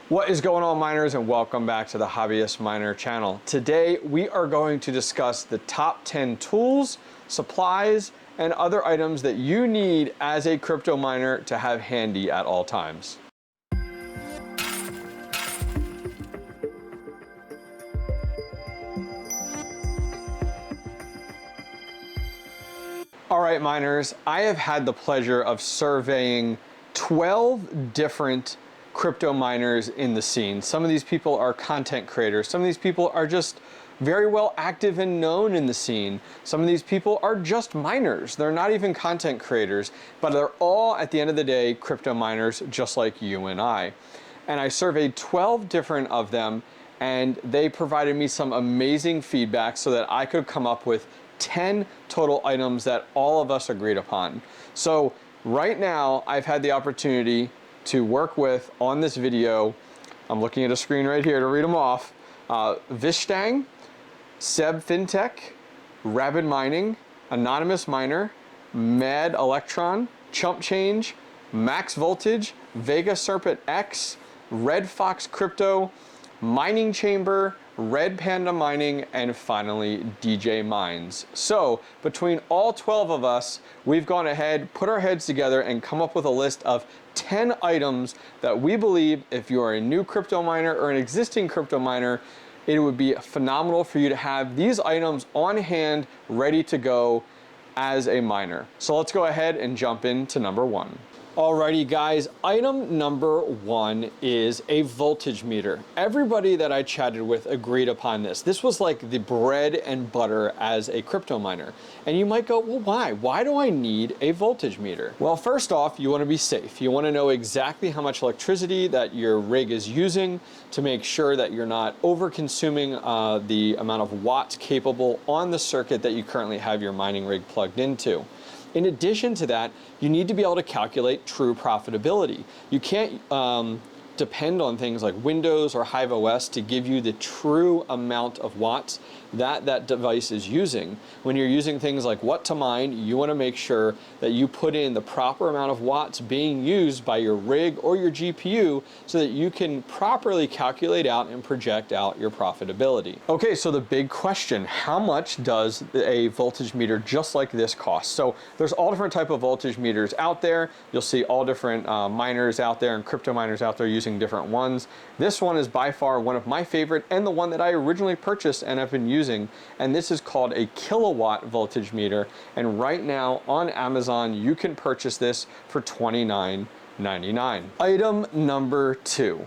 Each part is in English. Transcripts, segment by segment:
What is going on, miners, and welcome back to the Hobbyist Miner channel. Today we are going to discuss the top 10 tools, supplies, and other items that you need as a crypto miner to have handy at all times. All right, miners, I have had the pleasure of surveying 12 different crypto miners in the scene. Some of these people are content creators. Some of these people are just very well active and known in the scene. Some of these people are just miners. They're not even content creators, but they're all, at the end of the day, crypto miners just like you and I. And I surveyed 12 different of them, and they provided me some amazing feedback so that I could come up with 10 total items that all of us agreed upon. So right now, I've had the opportunity to work with on this video. I'm looking at a screen right here to read them off. Vishtang, Seb Fintech, Rabid Mining, Anonymous Miner, Mad Electron, Chump Change, Max Voltage, Vega Serpent X, Red Fox Crypto, Mining Chamber, Red Panda Mining, and finally DJ Mines. So between all 12 of us, we've gone ahead, put our heads together, and come up with a list of 10 items that we believe if you're a new crypto miner or an existing crypto miner, it would be phenomenal for you to have these items on hand, ready to go as a miner. So let's go ahead and jump into number one. Alrighty guys, item number one is a voltage meter. Everybody that I chatted with agreed upon this. This was like the bread and butter as a crypto miner. And you might go, well, why? Why do I need a voltage meter? Well, first off, you want to be safe. You want to know exactly how much electricity that your rig is using to make sure that you're not over consuming the amount of watts capable on the circuit that you currently have your mining rig plugged into. In addition to that, you need to be able to calculate true profitability. You can't depend on things like Windows or HIVEOS to give you the true amount of watts that device is using. When you're using things like what to mine, you want to make sure that you put in the proper amount of watts being used by your rig or your GPU so that you can properly calculate out and project out your profitability. Okay, so the big question, how much does a voltage meter just like this cost? So there's all different type of voltage meters out there. You'll see all different miners out there and crypto miners out there using different ones. This one is by far one of my favorite and the one that I originally purchased and have been using, and this is called a kilowatt voltage meter, and right now on Amazon you can purchase this for $29.99. Item number two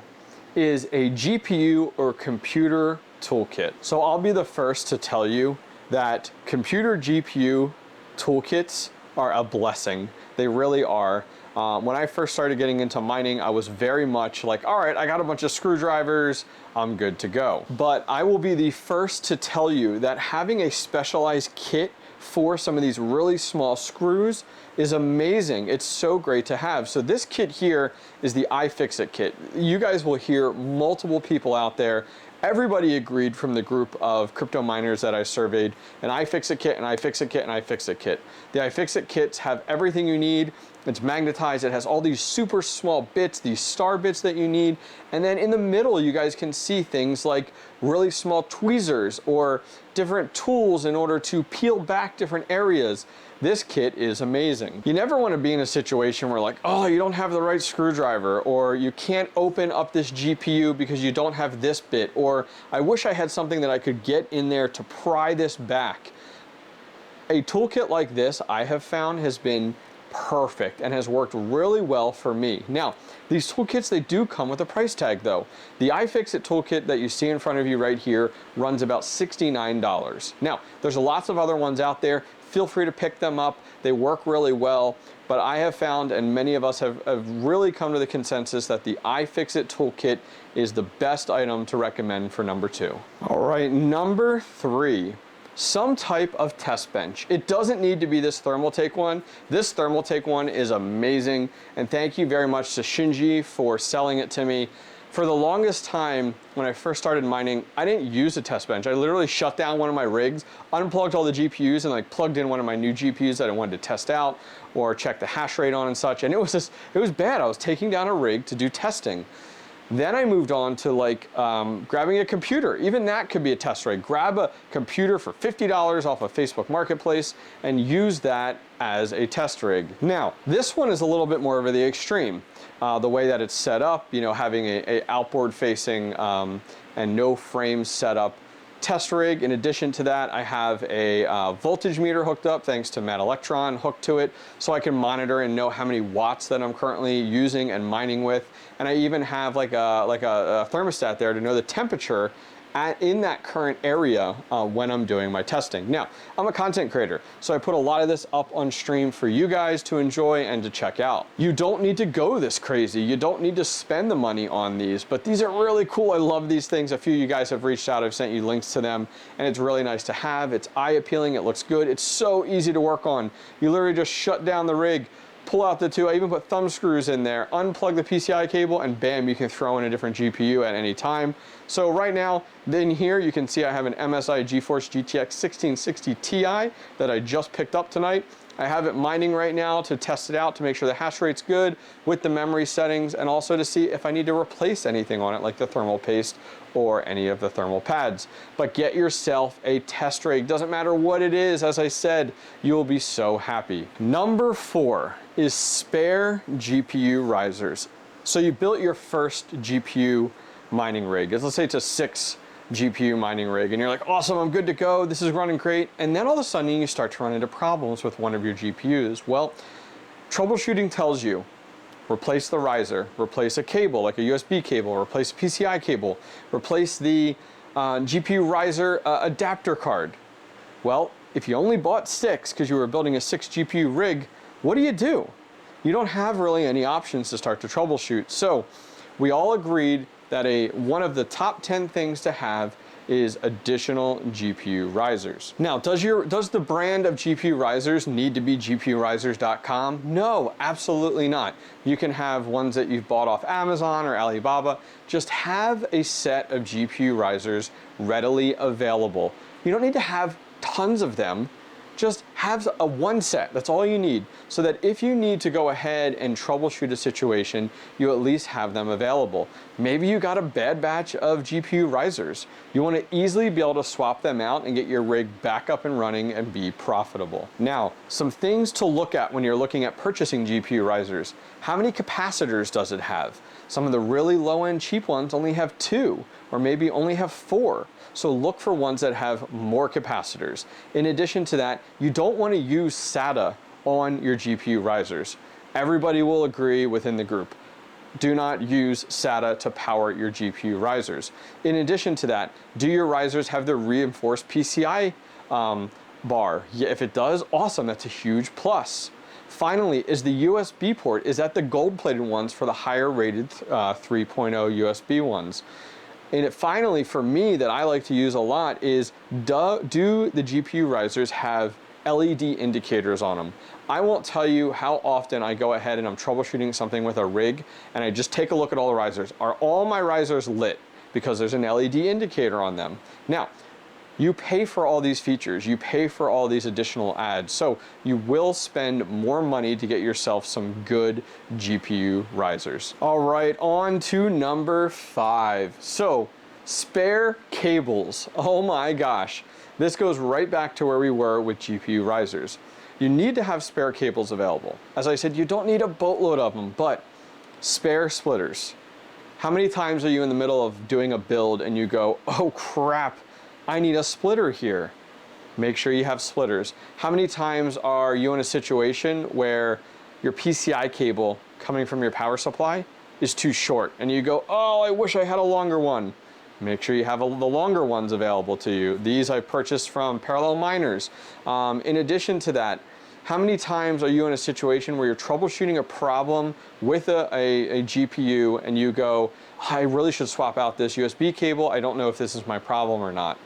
is a GPU or computer toolkit. So I'll be the first to tell you that computer GPU toolkits are a blessing. They really are. When I first started getting into mining, I was very much like, all right, I got a bunch of screwdrivers, I'm good to go. But I will be the first to tell you that having a specialized kit for some of these really small screws is amazing. It's so great to have. So this kit here is the iFixit kit. You guys will hear multiple people out there. Everybody agreed from the group of crypto miners that I surveyed, an iFixit kit, an iFixit kit, an iFixit kit. The iFixit kits have everything you need. It's magnetized. It has all these super small bits, these star bits that you need. And then in the middle, you guys can see things like really small tweezers or different tools in order to peel back different areas. This kit is amazing. You never want to be in a situation where like, oh, you don't have the right screwdriver, or you can't open up this GPU because you don't have this bit, or I wish I had something that I could get in there to pry this back. A toolkit like this, I have found, has been perfect and has worked really well for me. Now, these toolkits, they do come with a price tag though. The iFixit toolkit that you see in front of you right here runs about $69. Now, there's lots of other ones out there. Feel free to pick them up. They work really well, but I have found, and many of us have really come to the consensus, that the iFixit toolkit is the best item to recommend for number two. All right, number three. Some type of test bench. It doesn't need to be this Thermaltake one. This Thermaltake one is amazing, and thank you very much to Shinji for selling it to me. For the longest time, when I first started mining, I didn't use a test bench. I literally shut down one of my rigs, unplugged all the GPUs, and like plugged in one of my new GPUs that I wanted to test out or check the hash rate on and such. And it was bad. I was taking down a rig to do testing. Then I moved on to like grabbing a computer. Even that could be a test rig. Grab a computer for $50 off of Facebook Marketplace and use that as a test rig. Now, this one is a little bit more of the extreme. The way that it's set up, you know, having a outboard facing and no frame setup test rig. In addition to that, I have a voltage meter hooked up thanks to Matt Electron hooked to it, so I can monitor and know how many watts that I'm currently using and mining with. And I even have like a thermostat there to know the temperature in that current area when I'm doing my testing. Now, I'm a content creator, so I put a lot of this up on stream for you guys to enjoy and to check out. You don't need to go this crazy. You don't need to spend the money on these, but these are really cool. I love these things. A few of you guys have reached out. I've sent you links to them, and it's really nice to have. It's eye appealing. It looks good. It's so easy to work on. You literally just shut down the rig, pull out the two. I even put thumb screws in there, unplug the PCI cable, and bam, you can throw in a different GPU at any time. So right now, in here, you can see I have an MSI GeForce GTX 1660 Ti that I just picked up tonight. I have it mining right now to test it out to make sure the hash rate's good with the memory settings, and also to see if I need to replace anything on it, like the thermal paste or any of the thermal pads. But get yourself a test rig. Doesn't matter what it is, as I said, you'll be so happy. Number 4 is spare GPU risers. So you built your first GPU mining rig. Let's say it's a 6 GPU mining rig, and you're like, awesome, I'm good to go, this is running great. And then all of a sudden you start to run into problems with one of your GPUs. Well, troubleshooting tells you, replace the riser, replace a cable, like a USB cable, replace a PCI cable, replace the GPU riser adapter card. Well, if you only bought 6 because you were building a 6 GPU rig, what do? You don't have really any options to start to troubleshoot. So we all agreed that one of the top 10 things to have is additional GPU risers. Now, does the brand of GPU risers need to be gpurisers.com? No, absolutely not. You can have ones that you've bought off Amazon or Alibaba. Just have a set of GPU risers readily available. You don't need to have tons of them. Just have one set, that's all you need, so that if you need to go ahead and troubleshoot a situation, you at least have them available. Maybe you got a bad batch of GPU risers. You want to easily be able to swap them out and get your rig back up and running and be profitable. Now, some things to look at when you're looking at purchasing GPU risers. How many capacitors does it have? Some of the really low-end cheap ones only have 2, or maybe only have 4. So look for ones that have more capacitors. In addition to that, you don't want to use SATA on your GPU risers. Everybody will agree within the group. Do not use SATA to power your GPU risers. In addition to that, do your risers have the reinforced PCI bar? Yeah, if it does, awesome, that's a huge plus. Finally, is the USB port, is that the gold-plated ones for the higher rated 3.0 USB ones? And finally, for me, that I like to use a lot is, do the GPU risers have LED indicators on them? I won't tell you how often I go ahead and I'm troubleshooting something with a rig, and I just take a look at all the risers. Are all my risers lit? Because there's an LED indicator on them. Now, you pay for all these features, you pay for all these additional ads, so you will spend more money to get yourself some good GPU risers. All right, on to number 5. So, spare cables. Oh my gosh. This goes right back to where we were with GPU risers. You need to have spare cables available. As I said, you don't need a boatload of them, but spare splitters. How many times are you in the middle of doing a build and you go, oh crap, I need a splitter here? Make sure you have splitters. How many times are you in a situation where your PCI cable coming from your power supply is too short and you go, oh, I wish I had a longer one? Make sure you have the longer ones available to you. These I purchased from Parallel Miners. In addition to that, how many times are you in a situation where you're troubleshooting a problem with a GPU and you go, I really should swap out this USB cable. I don't know if this is my problem or not.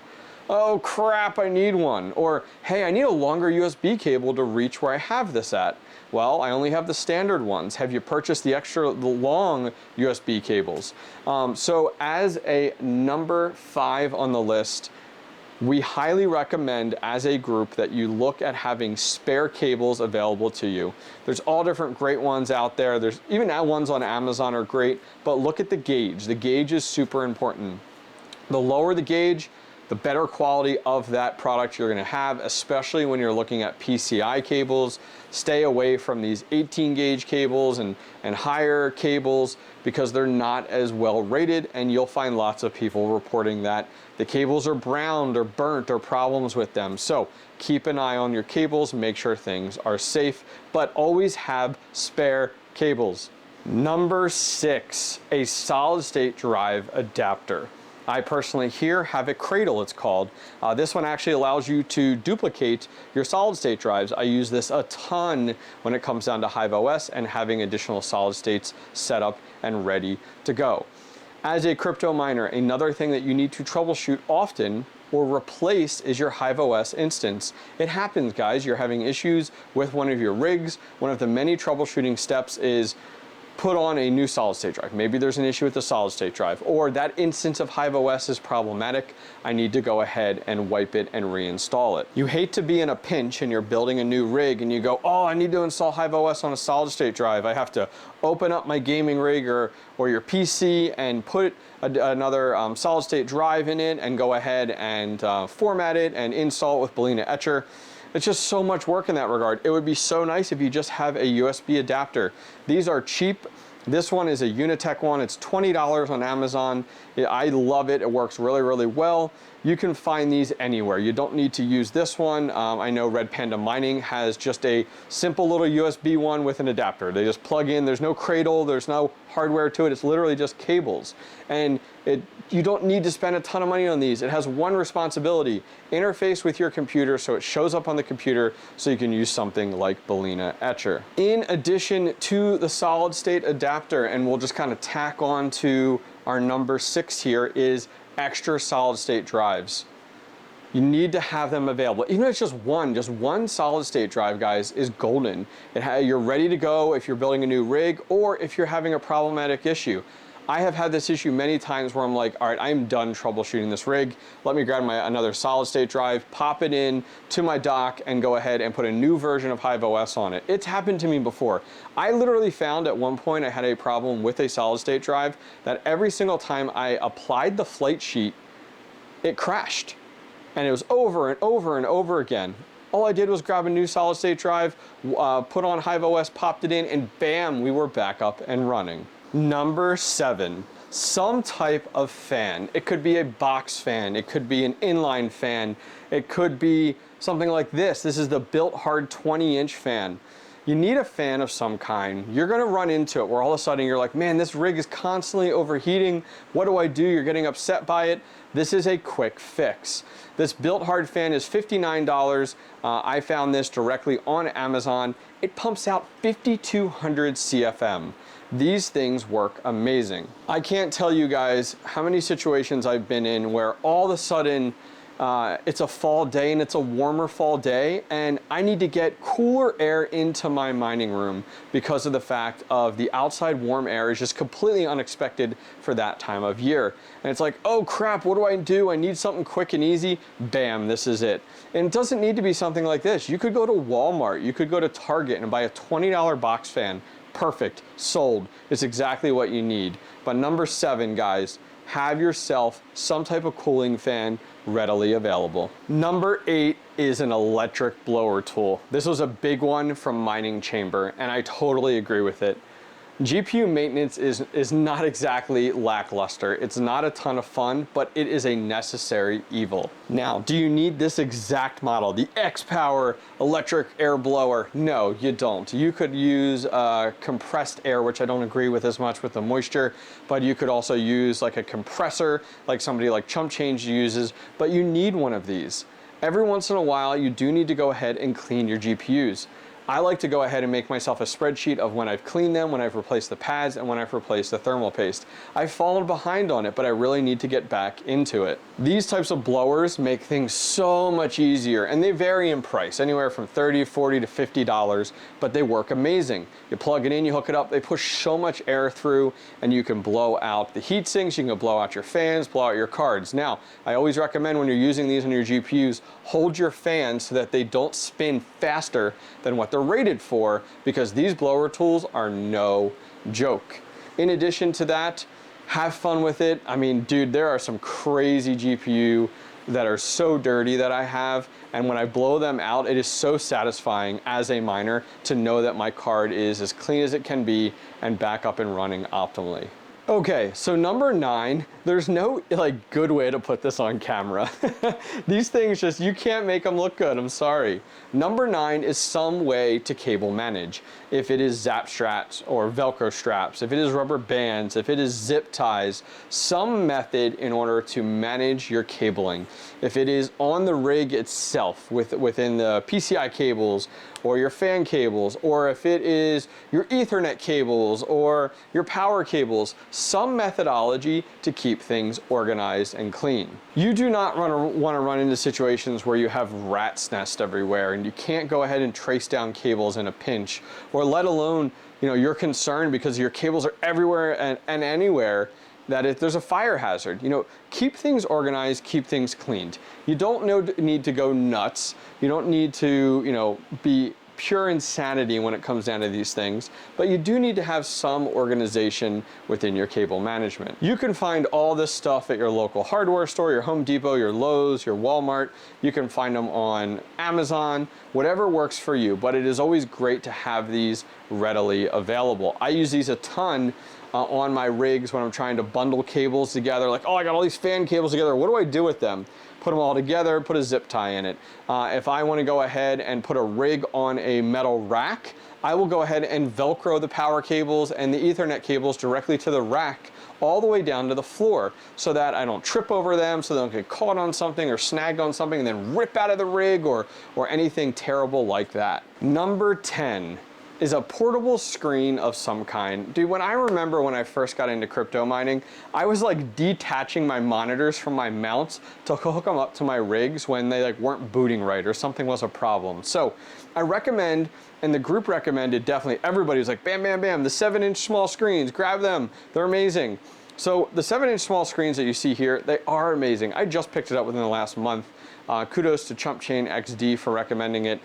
Oh crap, I need one. Or, hey, I need a longer USB cable to reach where I have this at. Well, I only have the standard ones. Have you purchased the long USB cables? So as a number 5 on the list, We highly recommend as a group that you look at having spare cables available to you. There's all different great ones out there. There's even ones on Amazon are great, but look at the gauge. The gauge is super important. The lower the gauge, the better quality of that product you're going to have, especially when you're looking at PCI cables. Stay away from these 18 gauge cables and higher cables because they're not as well rated, and you'll find lots of people reporting that the cables are browned or burnt or problems with them. So keep an eye on your cables, make sure things are safe, but always have spare cables. Number 6, a solid state drive adapter. I personally here have a cradle, it's called. This one actually allows you to duplicate your solid state drives. I use this a ton when it comes down to HIVEOS and having additional solid states set up and ready to go. As a crypto miner, another thing that you need to troubleshoot often or replace is your HIVEOS instance. It happens, guys. You're having issues with one of your rigs. One of the many troubleshooting steps is put on a new solid state drive. Maybe there's an issue with the solid state drive, or that instance of HIVEOS is problematic. I need to go ahead and wipe it and reinstall it. You hate to be in a pinch and you're building a new rig and you go, oh, I need to install HIVEOS on a solid state drive. I have to open up my gaming rig or your PC and put another solid state drive in it and go ahead and format it and install it with Balena Etcher. It's just so much work in that regard. It would be so nice if you just have a USB adapter. These are cheap. This one is a Unitech one. It's $20 on Amazon. I love it. It works really, really well. You can find these anywhere. You don't need to use this one. I know Red Panda Mining has just a simple little USB one with an adapter. They just plug in. There's no cradle. There's no hardware to it. It's literally just cables. And you don't need to spend a ton of money on these. It has one responsibility: interface with your computer so it shows up on the computer so you can use something like Balena Etcher. In addition to the solid state adapter, and we'll just kind of tack on to our number 6 here, is extra solid state drives. You need to have them available. Even if it's just one solid state drive, guys, is golden. You're ready to go if you're building a new rig or if you're having a problematic issue. I have had this issue many times where I'm like, all right, I'm done troubleshooting this rig. Let me grab another solid state drive, pop it in to my dock, and go ahead and put a new version of HIVEOS on it. It's happened to me before. I literally found at one point I had a problem with a solid state drive that every single time I applied the flight sheet, it crashed. And it was over and over and over again. All I did was grab a new solid state drive, put on HIVEOS, popped it in, and bam, we were back up and running. Number 7, some type of fan. It could be a box fan, it could be an inline fan, it could be something like this. This is the Built Hard 20-inch fan. You need a fan of some kind. You're gonna run into it where all of a sudden you're like, man, this rig is constantly overheating. What do I do? You're getting upset by it. This is a quick fix. This Built Hard fan is $59. I found this directly on Amazon. It pumps out 5,200 CFM. These things work amazing. I can't tell you guys how many situations I've been in where all of a sudden it's a fall day and it's a warmer fall day and I need to get cooler air into my mining room because of the fact of the outside warm air is just completely unexpected for that time of year. And it's like, oh crap, what do I do? I need something quick and easy. Bam, this is it. And it doesn't need to be something like this. You could go to Walmart, you could go to Target and buy a $20 box fan. Perfect, sold. It's exactly what you need. But number 7, guys, have yourself some type of cooling fan readily available. Number 8 is an electric blower tool. This was a big one from Mining Chamber, and I totally agree with it. GPU maintenance is not exactly lackluster. It's not a ton of fun, but it is a necessary evil. Now, do you need this exact model, the X-Power electric air blower? No, you don't. You could use compressed air, which I don't agree with as much with the moisture, but you could also use like a compressor, like somebody like Chump Change uses, but you need one of these. Every once in a while, you do need to go ahead and clean your GPUs. I like to go ahead and make myself a spreadsheet of when I've cleaned them, when I've replaced the pads, and when I've replaced the thermal paste. I've fallen behind on it, but I really need to get back into it. These types of blowers make things so much easier, and they vary in price, anywhere from $30, $40 to $50, but they work amazing. You plug it in, you hook it up, they push so much air through, and you can blow out the heat sinks, you can blow out your fans, blow out your cards. Now, I always recommend when you're using these on your GPUs, hold your fans so that they don't spin faster than what they're rated for, because these blower tools are no joke. In addition to that, have fun with it. I mean, dude, there are some crazy GPU that are so dirty that I have, and when I blow them out, it is so satisfying as a miner to know that my card is as clean as it can be and back up and running optimally. Okay, so number 9, there's no like good way to put this on camera. These things just, you can't make them look good, I'm sorry. Number 9 is some way to cable manage. If it is zap straps or Velcro straps, if it is rubber bands, if it is zip ties, some method in order to manage your cabling. If it is on the rig itself, within the PCI cables, or your fan cables, or if it is your Ethernet cables or your power cables, some methodology to keep things organized and clean. You do not want to run into situations where you have rat's nest everywhere and you can't go ahead and trace down cables in a pinch, or let alone, you know, you're concerned because your cables are everywhere and anywhere, that if there's a fire hazard. You know, keep things organized, keep things cleaned. You don't need to go nuts. You don't need to, you know, be pure insanity when it comes down to these things, but you do need to have some organization within your cable management. You can find all this stuff at your local hardware store, your Home Depot, your Lowe's, your Walmart. You can find them on Amazon, whatever works for you, but it is always great to have these readily available. I use these a ton on my rigs when I'm trying to bundle cables together, like, oh, I got all these fan cables together, what do I do with them? Put them all together, put a zip tie in it. If I want to go ahead and put a rig on a metal rack, I will go ahead and Velcro the power cables and the Ethernet cables directly to the rack all the way down to the floor, so that I don't trip over them, so they don't get caught on something or snagged on something and then rip out of the rig or anything terrible like that. Number 10 is a portable screen of some kind. Dude, when I remember when I first got into crypto mining, I was like detaching my monitors from my mounts to hook them up to my rigs when they like weren't booting right or something was a problem. So I recommend, and the group recommended definitely, everybody was like, bam, bam, bam, the 7-inch small screens, grab them, they're amazing. So the 7-inch small screens that you see here, they are amazing. I just picked it up within the last month. Kudos to ChumpChain XD for recommending it.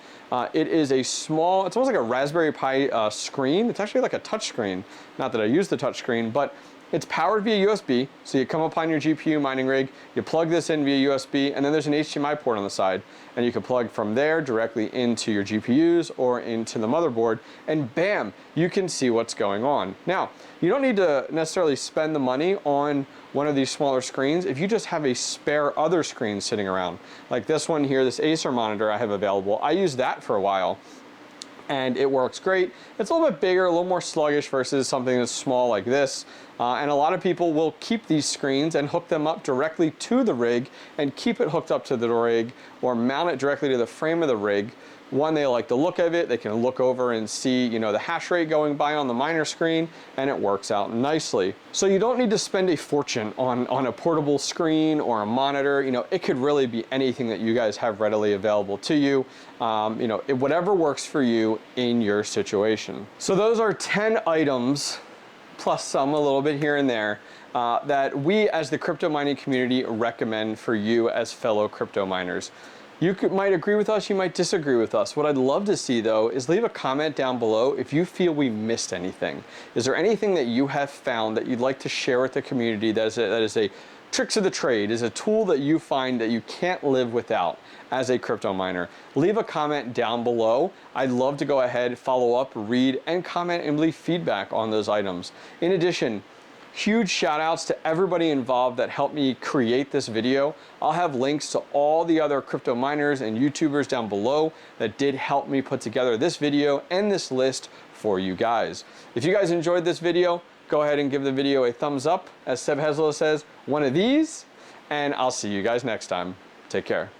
It is a small, it's almost like a Raspberry Pi screen. It's actually like a touch screen. Not that I use the touch screen, but it's powered via USB. So you come up on your GPU mining rig, you plug this in via USB, and then there's an HDMI port on the side. And you can plug from there directly into your GPUs or into the motherboard, and bam, you can see what's going on. Now, you don't need to necessarily spend the money on one of these smaller screens if you just have a spare other screen sitting around. Like this one here, this Acer monitor I have available. I used that for a while, and it works great. It's a little bit bigger, a little more sluggish versus something that's small like this. And a lot of people will keep these screens and hook them up directly to the rig and keep it hooked up to the rig or mount it directly to the frame of the rig. One, they like the look of it. They can look over and see, you know, the hash rate going by on the miner screen, and it works out nicely. So you don't need to spend a fortune on a portable screen or a monitor. You know, it could really be anything that you guys have readily available to you. You know, whatever works for you in your situation. So those are 10 items, plus some a little bit here and there, that we as the crypto mining community recommend for you as fellow crypto miners. You might agree with us, you might disagree with us. What I'd love to see though is leave a comment down below if you feel we missed anything. Is there anything that you have found that you'd like to share with the community that is a tricks of the trade, is a tool that you find that you can't live without as a crypto miner? Leave a comment down below. I'd love to go ahead, follow up, read, and comment and leave feedback on those items. In addition, huge shout outs to everybody involved that helped me create this video. I'll have links to all the other crypto miners and YouTubers down below that did help me put together this video and this list for you guys. If you guys enjoyed this video, go ahead and give the video a thumbs up. As Seb Heslo says, one of these, and I'll see you guys next time. Take care.